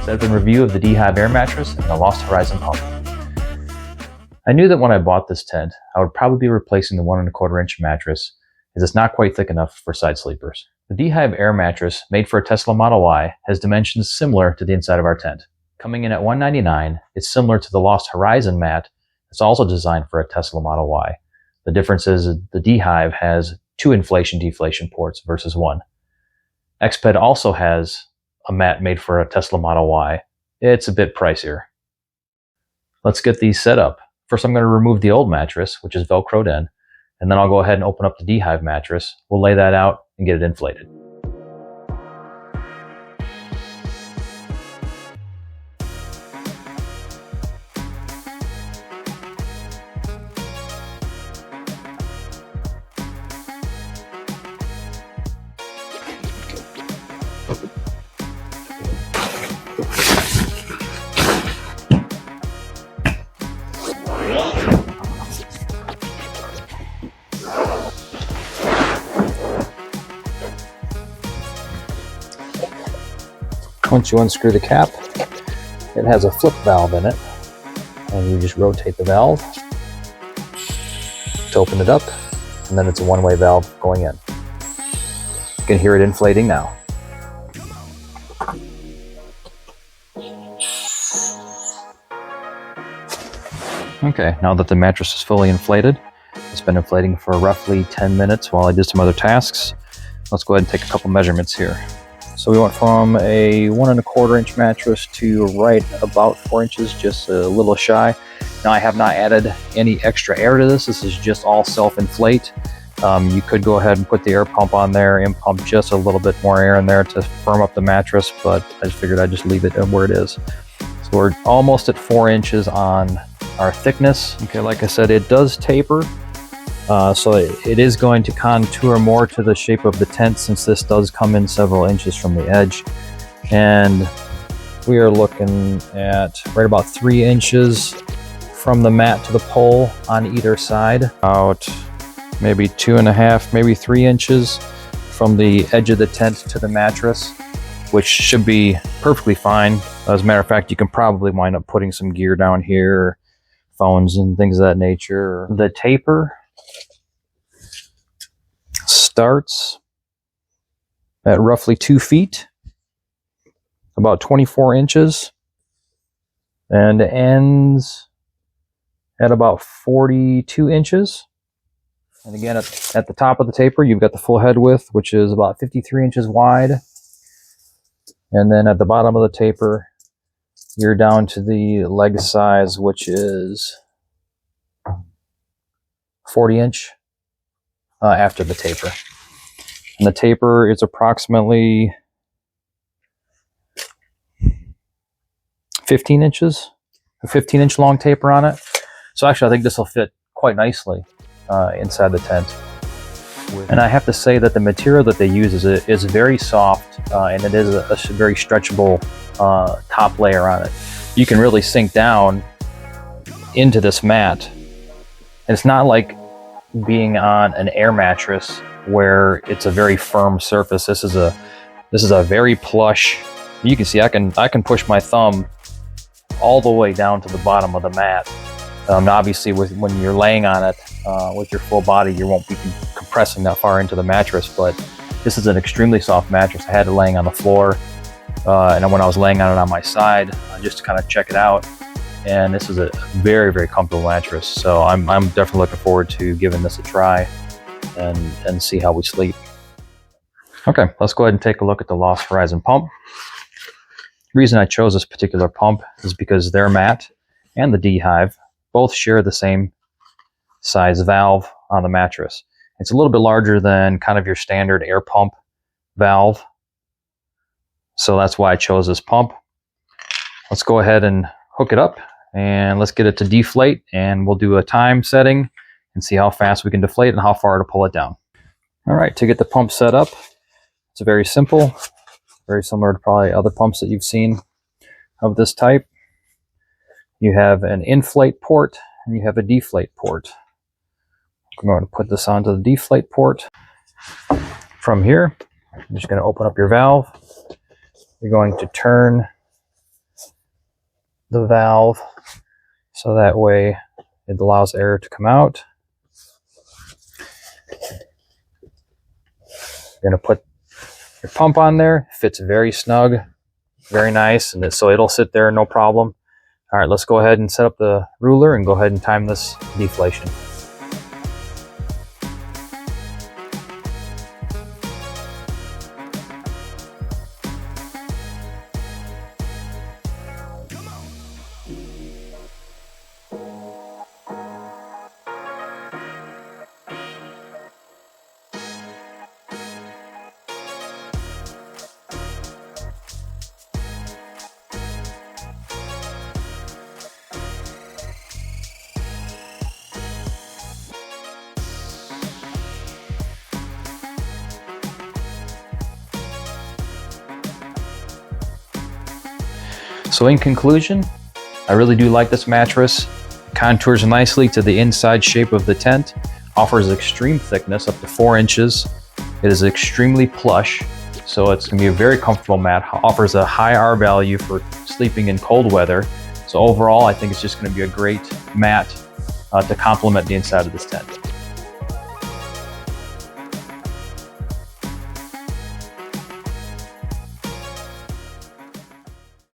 7 review of the D-Hive air mattress and the Lost Horizon pump. I knew that when I bought this tent, I would probably be replacing the 1 1/4 inch mattress, as it's not quite thick enough for side sleepers. The D-Hive air mattress, made for a Tesla Model Y, has dimensions similar to the inside of our tent. Coming in at $199, it's similar to the Lost Horizon mat that's also designed for a Tesla Model Y. The difference is the D-Hive has 2 inflation-deflation ports versus 1. Exped also has a mat made for a Tesla Model Y. It's a bit pricier. Let's get these set up. First, I'm going to remove the old mattress, which is Velcroed in, and then I'll go ahead and open up the D-Hive mattress. We'll lay that out and get it inflated. Once you unscrew the cap, it has a flip valve in it, and you just rotate the valve to open it up, and then it's a one-way valve going in. You can hear it inflating now. Okay, now that the mattress is fully inflated, it's been inflating for roughly 10 minutes while I did some other tasks. Let's go ahead and take a couple measurements here. So we went from a 1 1/4 inch mattress to right about 4 inches, just a little shy. Now I have not added any extra air to this. This is just all self-inflate. You could go ahead and put the air pump on there and pump just a little bit more air in there to firm up the mattress, but I just figured I'd just leave it where it is. So we're almost at 4 inches on our thickness. Okay, like I said, it does taper. So it is going to contour more to the shape of the tent, since this does come in several inches from the edge. And we are looking at right about 3 inches from the mat to the pole on either side. About maybe 2.5, maybe 3 inches from the edge of the tent to the mattress, which should be perfectly fine. As a matter of fact, you can probably wind up putting some gear down here, phones and things of that nature. The taper starts at roughly 2 feet, about 24 inches, and ends at about 42 inches. And again, at the top of the taper, you've got the full head width, which is about 53 inches wide. And then at the bottom of the taper, you're down to the leg size, which is 40 inch. After the taper. And the taper is approximately 15 inches, a 15-inch long taper on it. So actually I think this will fit quite nicely inside the tent. And I have to say that the material that they use is very soft, and it is a very stretchable top layer on it. You can really sink down into this mat. And it's not like being on an air mattress where it's a very firm surface. This is a very plush. You can see I can push my thumb all the way down to the bottom of the mat. Obviously, when you're laying on it with your full body, you won't be compressing that far into the mattress. But this is an extremely soft mattress. I had it laying on the floor, and when I was laying on it on my side, just to kind of check it out. And this is a very, very comfortable mattress. So I'm definitely looking forward to giving this a try and see how we sleep. Okay, let's go ahead and take a look at the Lost Horizon pump. The reason I chose this particular pump is because their mat and the D-Hive both share the same size valve on the mattress. It's a little bit larger than kind of your standard air pump valve. So that's why I chose this pump. Let's go ahead and hook it up. And let's get it to deflate, and we'll do a time setting and see how fast we can deflate and how far to pull it down. All right, to get the pump set up, it's very simple, very similar to probably other pumps that you've seen of this type. You have an inflate port and you have a deflate port. I'm going to put this onto the deflate port. From here, you're just going to open up your valve. You're going to turn the valve so that way it allows air to come out. You're going to put your pump on there. Fits very snug, very nice, and so it'll sit there no problem. All right, let's go ahead and set up the ruler and go ahead and time this deflation. So in conclusion, I really do like this mattress. It contours nicely to the inside shape of the tent, offers extreme thickness up to 4 inches. It is extremely plush, so it's going to be a very comfortable mat. Offers a high R value for sleeping in cold weather. So overall, I think it's just going to be a great mat to complement the inside of this tent.